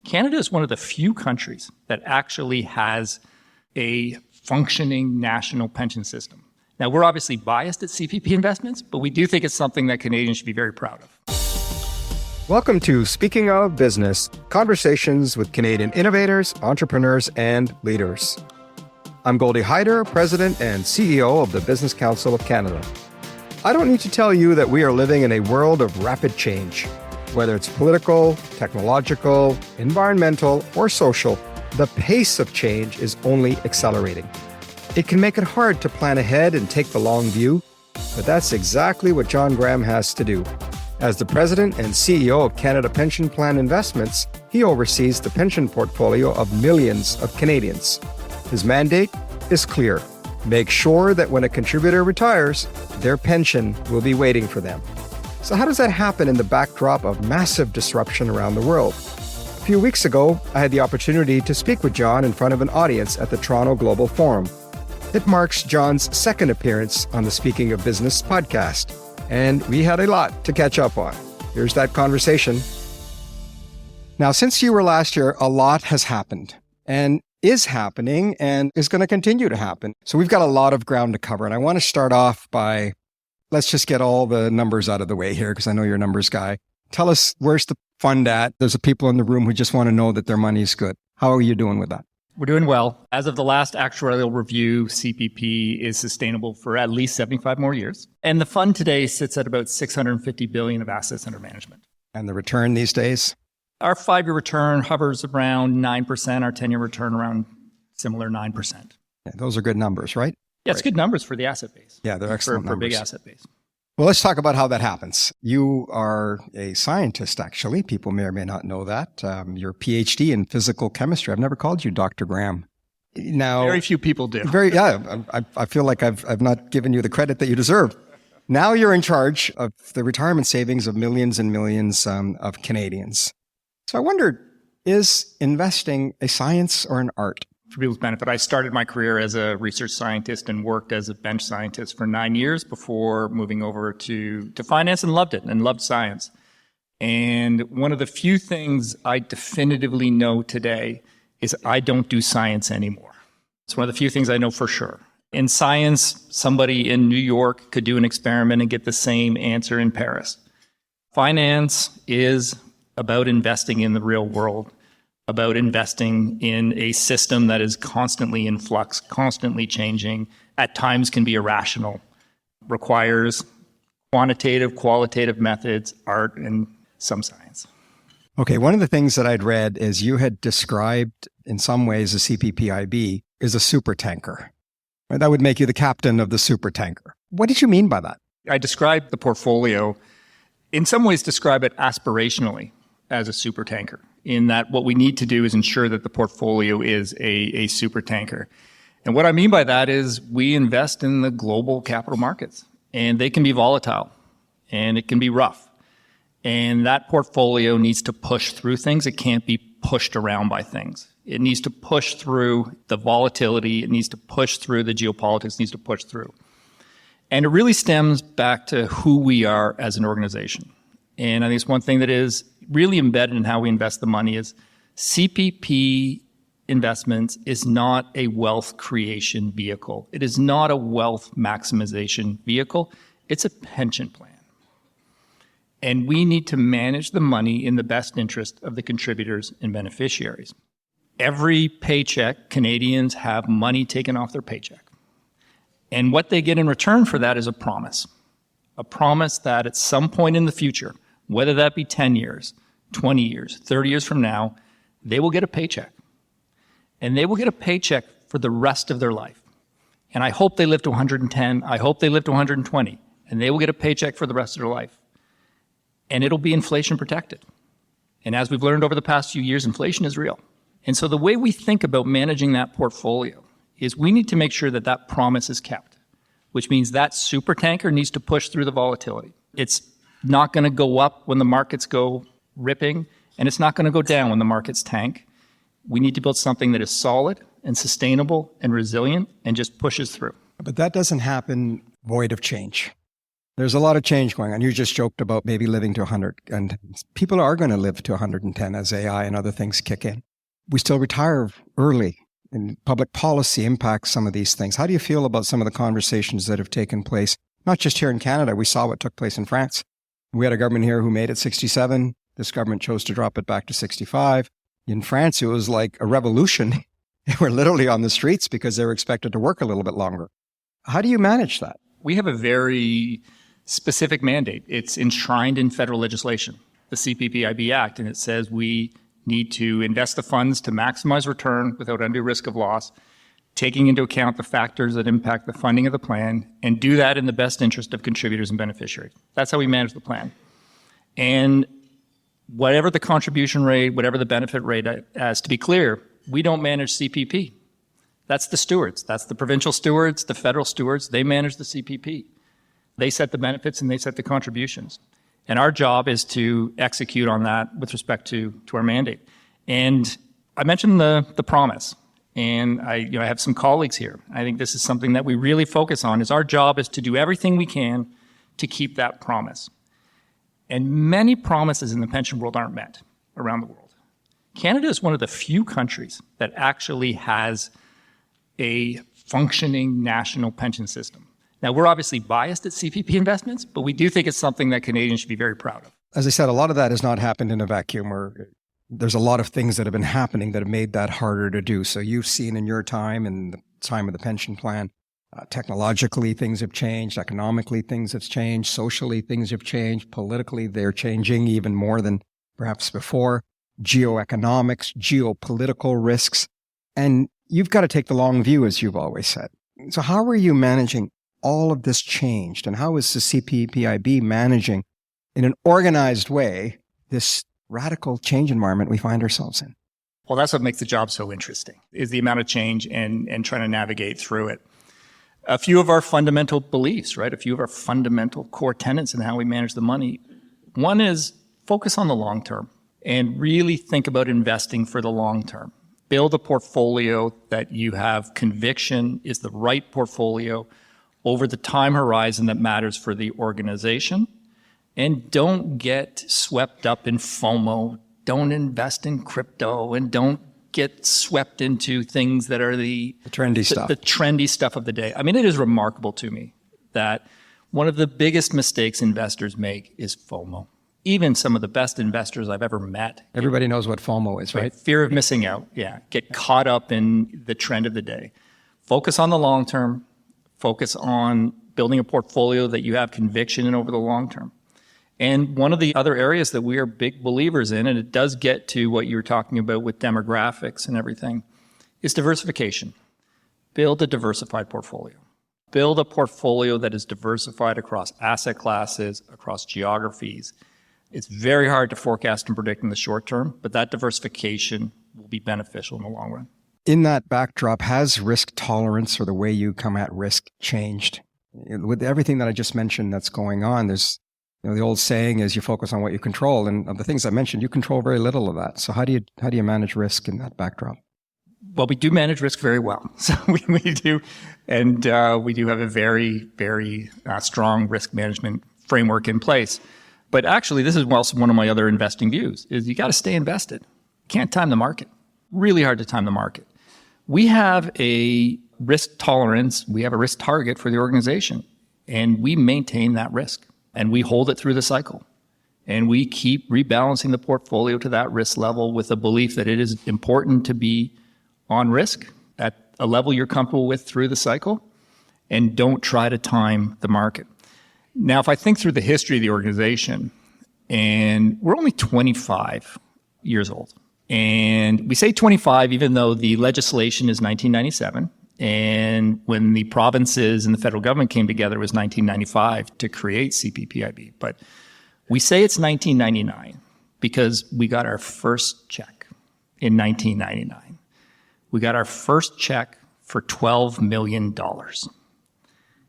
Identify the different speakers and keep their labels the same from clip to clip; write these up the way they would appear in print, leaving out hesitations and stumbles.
Speaker 1: Canada is one of the few countries that actually has a functioning national pension system. Now, we're obviously biased at CPP Investments, but we do think it's something that Canadians should be very proud of.
Speaker 2: Welcome to Speaking of Business, conversations with Canadian innovators, entrepreneurs, and leaders. I'm Goldy Hyder, President and CEO of the Business Council of Canada. I don't need to tell you that we are living in a world of rapid change. Whether it's political, technological, environmental, or social, the pace of change is only accelerating. It can make it hard to plan ahead and take the long view, but that's exactly what John Graham has to do. As the President and CEO of Canada Pension Plan Investments, he oversees the pension portfolio of millions of Canadians. His mandate is clear. Make sure that when a contributor retires, their pension will be waiting for them. So how does that happen in the backdrop of massive disruption around the world? A few weeks ago, I had the opportunity to speak with John in front of an audience at the Toronto Global Forum. It marks John's second appearance on the Speaking of Business podcast, and we had a lot to catch up on. Here's that conversation. Now, since you were last year, a lot has happened and is happening and is going to continue to happen. So we've got a lot of ground to cover, and I want to start off by, let's just get all the numbers out of the way here, because I know you're a numbers guy. Tell us, where's the fund at? There's people in the room who just want to know that their money's good. How are you doing with that?
Speaker 1: We're doing well. As of the last actuarial review, CPP is sustainable for at least 75 more years. And the fund today sits at about 650 billion of assets under management.
Speaker 2: And the return these days?
Speaker 1: Our 5-year return hovers around 9%. Our 10-year return around similar 9%.
Speaker 2: Yeah, those are good numbers, right?
Speaker 1: Yeah, it's good numbers for the asset base.
Speaker 2: Yeah, they're excellent
Speaker 1: for a
Speaker 2: numbers.
Speaker 1: big asset base.
Speaker 2: Well, let's talk about how that happens. You are a scientist, actually. People may or may not know that. You're a PhD in physical chemistry. I've never called you Dr. Graham. Now,
Speaker 1: very few people do.
Speaker 2: I feel like I've not given you the credit that you deserve. Now you're in charge of the retirement savings of millions and millions of Canadians. So I wondered, is investing a science or an art?
Speaker 1: For people's benefit, I started my career as a research scientist and worked as a bench scientist for 9 years before moving over to finance, and loved it and loved science. And one of the few things I definitively know today is I don't do science anymore. It's one of the few things I know for sure. In science, somebody in New York could do an experiment and get the same answer in Paris. Finance is about investing in the real world, about investing in a system that is constantly in flux, constantly changing, at times can be irrational, requires quantitative, qualitative methods, art, and some science.
Speaker 2: Okay, one of the things that I'd read is you had described in some ways the CPPIB is a supertanker. Right? That would make you the captain of the supertanker. What did you mean by that?
Speaker 1: I described the portfolio, in some ways describe it aspirationally as a supertanker, in that what we need to do is ensure that the portfolio is a supertanker. And what I mean by that is we invest in the global capital markets, and they can be volatile, and it can be rough. And that portfolio needs to push through things. It can't be pushed around by things. It needs to push through the volatility. It needs to push through the geopolitics. It needs to push through. And it really stems back to who we are as an organization. And I think it's one thing that is really embedded in how we invest the money is CPP Investments is not a wealth creation vehicle. It is not a wealth maximization vehicle. It's a pension plan. And we need to manage the money in the best interest of the contributors and beneficiaries. Every paycheck, Canadians have money taken off their paycheck. And what they get in return for that is a promise that at some point in the future, whether that be 10 years, 20 years, 30 years from now, they will get a paycheck. And they will get a paycheck for the rest of their life. And I hope they live to 110. I hope they live to 120. And they will get a paycheck for the rest of their life. And it'll be inflation protected. And as we've learned over the past few years, inflation is real. And so the way we think about managing that portfolio is we need to make sure that that promise is kept, which means that supertanker needs to push through the volatility. It's not going to go up when the markets go ripping, and it's not going to go down when the markets tank. We need to build something that is solid and sustainable and resilient and just pushes through.
Speaker 2: But that doesn't happen void of change. There's a lot of change going on. You just joked about maybe living to 100, and people are going to live to 110 as AI and other things kick in. We still retire early, and public policy impacts some of these things. How do you feel about some of the conversations that have taken place, not just here in Canada? We saw what took place in France. We had a government here who made it 67. This government chose to drop it back to 65. In France, it was like a revolution. They were literally on the streets because they were expected to work a little bit longer. How do you manage that?
Speaker 1: We have a very specific mandate. It's enshrined in federal legislation, the CPP Act, and it says we need to invest the funds to maximize return without undue risk of loss, taking into account the factors that impact the funding of the plan, and do that in the best interest of contributors and beneficiaries. That's how we manage the plan. And whatever the contribution rate, whatever the benefit rate, as to be clear, we don't manage CPP. That's the stewards. That's the provincial stewards, the federal stewards. They manage the CPP. They set the benefits and they set the contributions. And our job is to execute on that with respect to our mandate. And I mentioned the promise. And I have some colleagues here. I think this is something that we really focus on, is our job is to do everything we can to keep that promise. And many promises in the pension world aren't met around the world. Canada is one of the few countries that actually has a functioning national pension system. Now, we're obviously biased at CPP Investments, but we do think it's something that Canadians should be very proud of.
Speaker 2: As I said, a lot of that has not happened in a vacuum, or there's a lot of things that have been happening that have made that harder to do. So you've seen in your time, in the time of the pension plan, technologically things have changed, economically things have changed, socially things have changed, politically they're changing even more than perhaps before, geoeconomics, geopolitical risks, and you've got to take the long view, as you've always said. So how are you managing all of this changed, and how is the CPPIB managing in an organized way this radical change environment we find ourselves in?
Speaker 1: Well, that's what makes the job so interesting, is the amount of change and trying to navigate through it. A few of our fundamental beliefs, right? A few of our fundamental core tenets in how we manage the money. One is focus on the long term and really think about investing for the long term. Build a portfolio that you have conviction is the right portfolio over the time horizon that matters for the organization. And don't get swept up in FOMO. Don't invest in crypto, and don't get swept into things that are the
Speaker 2: trendy stuff.
Speaker 1: The trendy stuff of the day. I mean, it is remarkable to me that one of the biggest mistakes investors make is FOMO. Even some of the best investors I've ever met.
Speaker 2: Everybody knows what FOMO is, right?
Speaker 1: Fear of missing out. Yeah. Get caught up in the trend of the day. Focus on the long term. Focus on building a portfolio that you have conviction in over the long term. And one of the other areas that we are big believers in, and it does get to what you were talking about with demographics and everything, is diversification. Build a diversified portfolio. Build a portfolio that is diversified across asset classes, across geographies. It's very hard to forecast and predict in the short term, but that diversification will be beneficial in the long run.
Speaker 2: In that backdrop, has risk tolerance or the way you come at risk changed? With everything that I just mentioned that's going on, there's the old saying is you focus on what you control, and of the things I mentioned, you control very little of that. So how do you manage risk in that backdrop?
Speaker 1: Well, we do manage risk very well. So we do, and we do have a very, very strong risk management framework in place. But actually, this is also one of my other investing views, is you got to stay invested. Can't time the market. Really hard to time the market. We have a risk tolerance, we have a risk target for the organization, and we maintain that risk. And we hold it through the cycle. And we keep rebalancing the portfolio to that risk level with a belief that it is important to be on risk at a level you're comfortable with through the cycle, and don't try to time the market. Now, if I think through the history of the organization, and we're only 25 years old, and we say 25 even though the legislation is 1997, and when the provinces and the federal government came together, it was 1995 to create CPPIB. But we say it's 1999 because we got our first check in 1999. We got our first check for $12 million.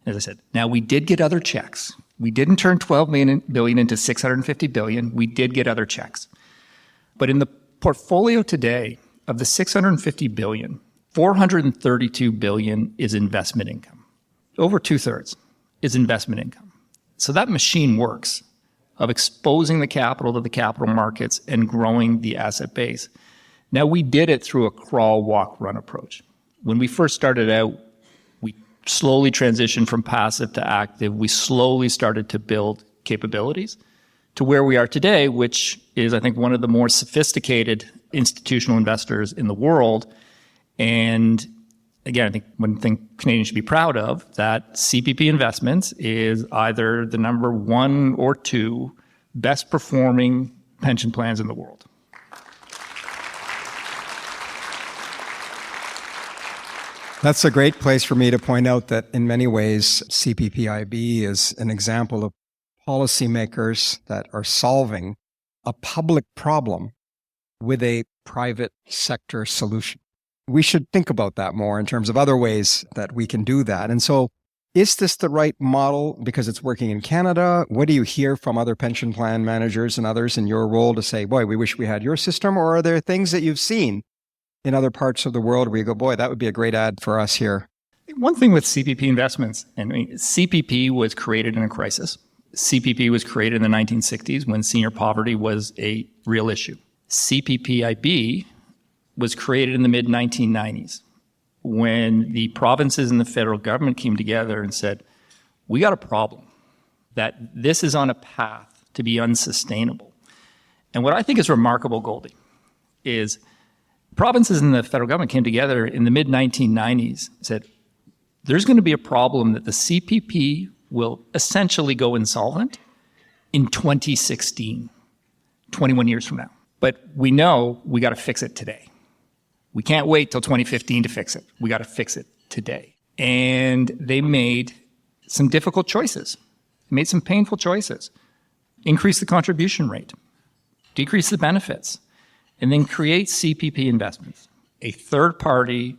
Speaker 1: As I said, now we did get other checks. We didn't turn $12 billion into $650 billion. We did get other checks. But in the portfolio today of the $650 billion, $432 billion is investment income. Over 2/3 is investment income. So that machine works of exposing the capital to the capital markets and growing the asset base. Now, we did it through a crawl, walk, run approach. When we first started out, we slowly transitioned from passive to active. We slowly started to build capabilities to where we are today, which is, I think, one of the more sophisticated institutional investors in the world. And again, I think one thing Canadians should be proud of, that CPP Investments is either the number 1 or 2 best performing pension plans in the world.
Speaker 2: That's a great place for me to point out that in many ways, CPPIB is an example of policymakers that are solving a public problem with a private sector solution. We should think about that more in terms of other ways that we can do that. And so is this the right model because it's working in Canada? What do you hear from other pension plan managers and others in your role to say, boy, we wish we had your system? Or are there things that you've seen in other parts of the world where you go, boy, that would be a great ad for us here?
Speaker 1: One thing with CPP Investments, and CPP was created in a crisis. CPP was created in the 1960s when senior poverty was a real issue. CPPIB was created in the mid-1990s when the provinces and the federal government came together and said, we got a problem, that this is on a path to be unsustainable. And what I think is remarkable, Goldy, is provinces and the federal government came together in the mid-1990s and said, there's going to be a problem that the CPP will essentially go insolvent in 2016, 21 years from now. But we know we got to fix it today. We can't wait till 2015 to fix it. We got to fix it today. And they made some difficult choices, made some painful choices. Increase the contribution rate, decrease the benefits, and then create CPP Investments, a third-party,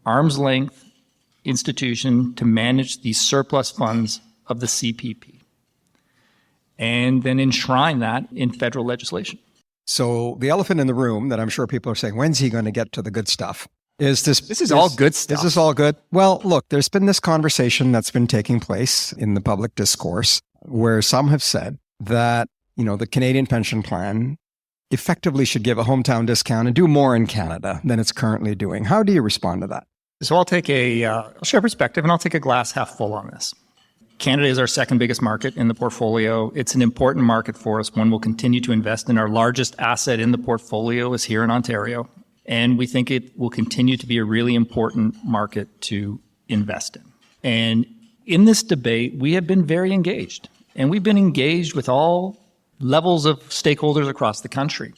Speaker 1: arm's-length institution to manage the surplus funds of the CPP, and then enshrine that in federal legislation.
Speaker 2: So the elephant in the room that I'm sure people are saying, when's he going to get to the good stuff? Is this...
Speaker 1: This is all good stuff.
Speaker 2: Is this all good? Well, look, there's been this conversation that's been taking place in the public discourse where some have said that, the Canadian pension plan effectively should give a hometown discount and do more in Canada than it's currently doing. How do you respond to that?
Speaker 1: So I'll share perspective, and I'll take a glass half full on this. Canada is our second biggest market in the portfolio. It's an important market for us. One we'll continue to invest in. Our largest asset in the portfolio is here in Ontario, and we think it will continue to be a really important market to invest in. And in this debate, we have been very engaged, and we've been engaged with all levels of stakeholders across the country.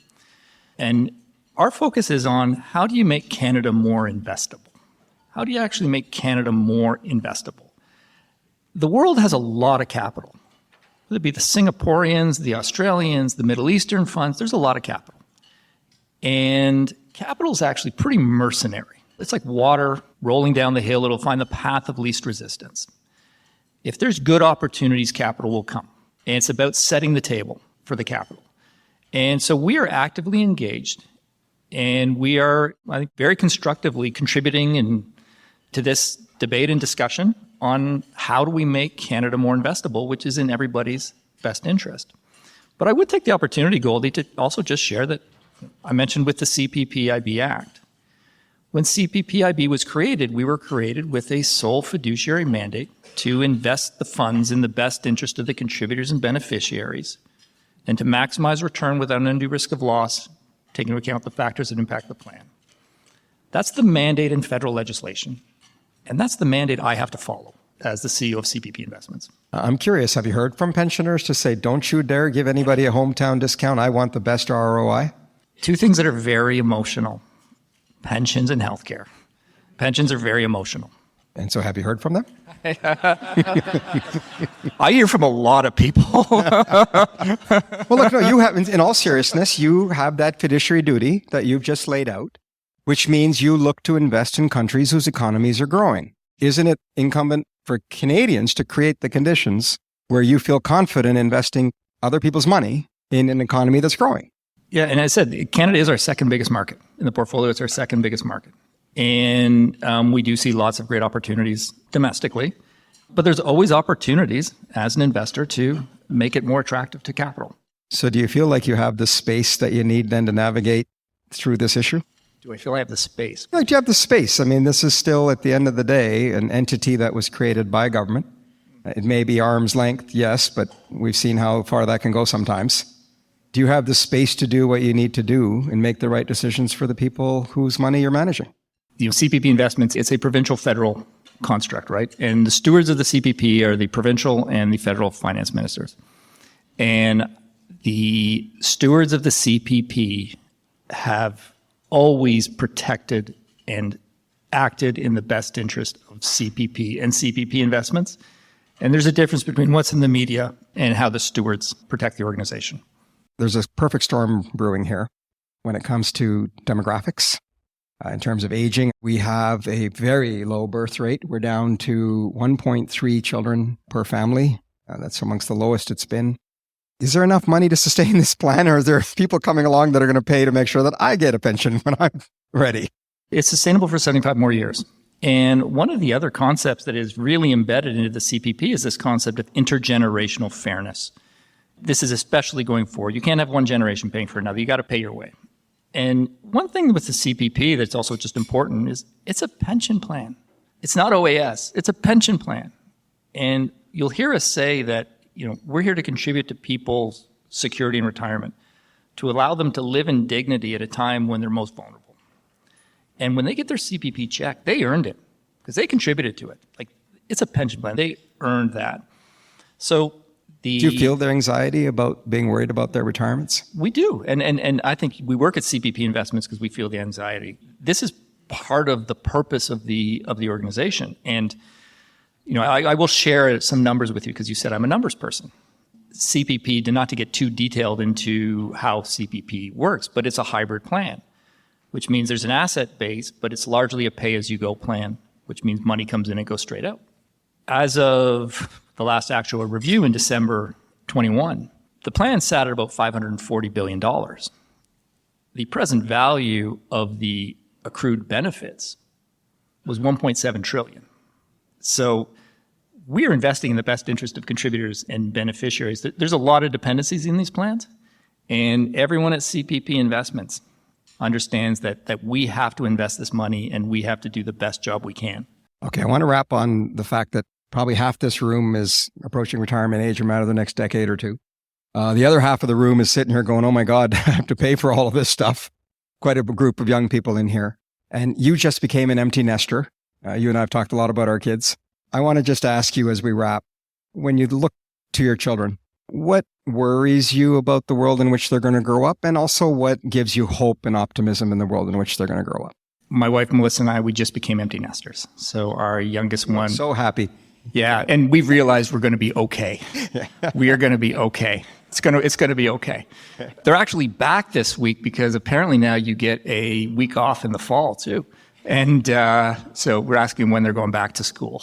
Speaker 1: And our focus is on how do you make Canada more investable? How do you actually make Canada more investable? The world has a lot of capital. Whether it be the Singaporeans, the Australians, the Middle Eastern funds, there's a lot of capital. And capital is actually pretty mercenary. It's like water rolling down the hill. It'll find the path of least resistance. If there's good opportunities, capital will come. And it's about setting the table for the capital. And so we are actively engaged, and we are, I think, very constructively contributing to this debate and discussion on how do we make Canada more investable, which is in everybody's best interest. But I would take the opportunity, Goldy, to also just share that I mentioned with the CPPIB Act. When CPPIB was created, we were created with a sole fiduciary mandate to invest the funds in the best interest of the contributors and beneficiaries, and to maximize return without an undue risk of loss, taking into account the factors that impact the plan. That's the mandate in federal legislation, and that's the mandate I have to follow as the CEO of CPP Investments.
Speaker 2: I'm curious, have you heard from pensioners to say, don't you dare give anybody a hometown discount, I want the best ROI?
Speaker 1: Two things that are very emotional: pensions and healthcare. Pensions are very emotional.
Speaker 2: And so have you heard from them?
Speaker 1: I hear from a lot of people.
Speaker 2: Well, look, no, you have, in all seriousness, you have that fiduciary duty that you've just laid out, which means you look to invest in countries whose economies are growing. Isn't it incumbent for Canadians to create the conditions where you feel confident investing other people's money in an economy that's growing?
Speaker 1: Yeah, and I said, Canada is our second biggest market. In the portfolio, it's our second biggest market. And we do see lots of great opportunities domestically. But there's always opportunities as an investor to make it more attractive to capital.
Speaker 2: So do you feel like you have the space that you need then to navigate through this issue?
Speaker 1: Do I feel I have the space?
Speaker 2: Like, do you have the space? I mean, this is still, at the end of the day, an entity that was created by government. It may be arm's length, yes, but we've seen how far that can go sometimes. Do you have the space to do what you need to do and make the right decisions for the people whose money you're managing?
Speaker 1: CPP Investments, it's a provincial federal construct, right? And the stewards of the CPP are the provincial and the federal finance ministers. And the stewards of the CPP have always protected and acted in the best interest of CPP and CPP Investments. And there's a difference between what's in the media and how the stewards protect the organization.
Speaker 2: There's a perfect storm brewing here when it comes to demographics. In terms of aging, we have a very low birth rate. We're down to 1.3 children per family. That's amongst the lowest it's been. Is there enough money to sustain this plan, or is there people coming along that are going to pay to make sure that I get a pension when I'm ready?
Speaker 1: It's sustainable for 75 more years. And one of the other concepts that is really embedded into the CPP is this concept of intergenerational fairness. This is especially going forward. You can't have one generation paying for another. You got to pay your way. And one thing with the CPP that's also just important is it's a pension plan. It's not OAS. It's a pension plan. And you'll hear us say that, we're here to contribute to people's security and retirement, to allow them to live in dignity at a time when they're most vulnerable. And when they get their CPP check, they earned it because they contributed to it. Like, it's a pension plan. They earned that. So do
Speaker 2: you feel their anxiety about being worried about their retirements?
Speaker 1: We do. And I think we work at CPP Investments because we feel the anxiety. This is part of the purpose of the organization. And I will share some numbers with you because you said I'm a numbers person. CPP, not to get too detailed into how CPP works, but it's a hybrid plan, which means there's an asset base, but it's largely a pay-as-you-go plan, which means money comes in and goes straight out. As of the last actual review in December 21, the plan sat at about $540 billion. The present value of the accrued benefits was $1.7 trillion. So we are investing in the best interest of contributors and beneficiaries. There's a lot of dependencies in these plans, and everyone at CPP Investments understands that we have to invest this money and we have to do the best job we can.
Speaker 2: Okay, I want to wrap on the fact that probably half this room is approaching retirement age or matter of the next decade or two. The other half of the room is sitting here going, oh my God, I have to pay for all of this stuff. Quite a group of young people in here. And you just became an empty nester. You and I have talked a lot about our kids. I want to just ask you as we wrap, when you look to your children, what worries you about the world in which they're going to grow up, and also what gives you hope and optimism in the world in which they're going to grow up?
Speaker 1: My wife, Melissa, and I, we just became empty nesters. So our youngest one...
Speaker 2: So happy.
Speaker 1: Yeah, and we've realized we're going to be okay. We are going to be okay. It's going to be okay. They're actually back this week because apparently now you get a week off in the fall too. And so we're asking when they're going back to school.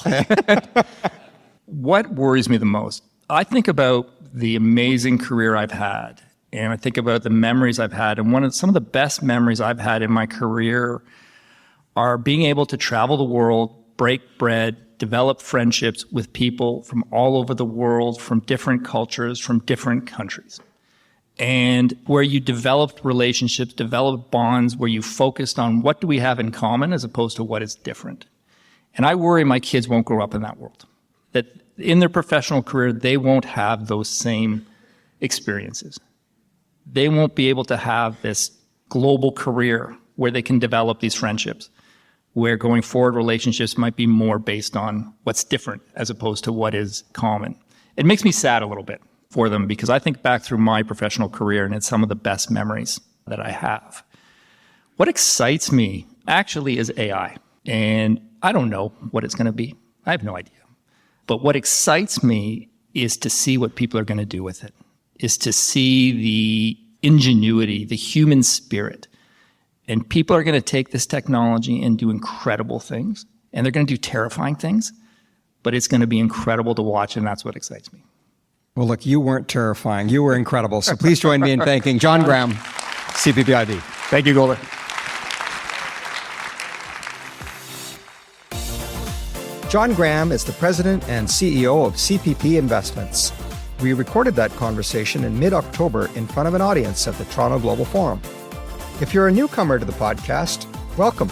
Speaker 1: What worries me the most? I think about the amazing career I've had, and I think about the memories I've had. And some of the best memories I've had in my career are being able to travel the world, break bread, develop friendships with people from all over the world, from different cultures, from different countries. And where you developed relationships, developed bonds, where you focused on what do we have in common as opposed to what is different. And I worry my kids won't grow up in that world. That in their professional career, they won't have those same experiences. They won't be able to have this global career where they can develop these friendships, where going forward relationships might be more based on what's different as opposed to what is common. It makes me sad a little bit for them because I think back through my professional career and it's some of the best memories that I have. What excites me actually is AI. And I don't know what it's going to be. I have no idea. But what excites me is to see what people are going to do with it, is to see the ingenuity, the human spirit. And people are going to take this technology and do incredible things. And they're going to do terrifying things. But it's going to be incredible to watch, and that's what excites me.
Speaker 2: Well, look, you weren't terrifying. You were incredible. So please join me in thanking John Graham, CPPIB.
Speaker 1: Thank you, Goldy.
Speaker 2: John Graham is the president and CEO of CPP Investments. We recorded that conversation in mid-October in front of an audience at the Toronto Global Forum. If you're a newcomer to the podcast, welcome.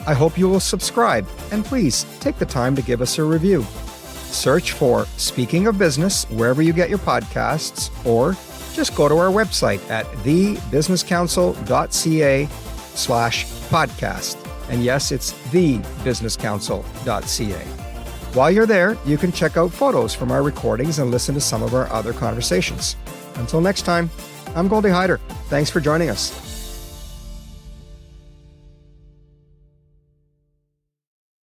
Speaker 2: I hope you will subscribe, and please take the time to give us a review. Search for Speaking of Business wherever you get your podcasts, or just go to our website at thebusinesscouncil.ca/podcast. And yes, it's thebusinesscouncil.ca. While you're there, you can check out photos from our recordings and listen to some of our other conversations. Until next time, I'm Goldy Hyder. Thanks for joining us.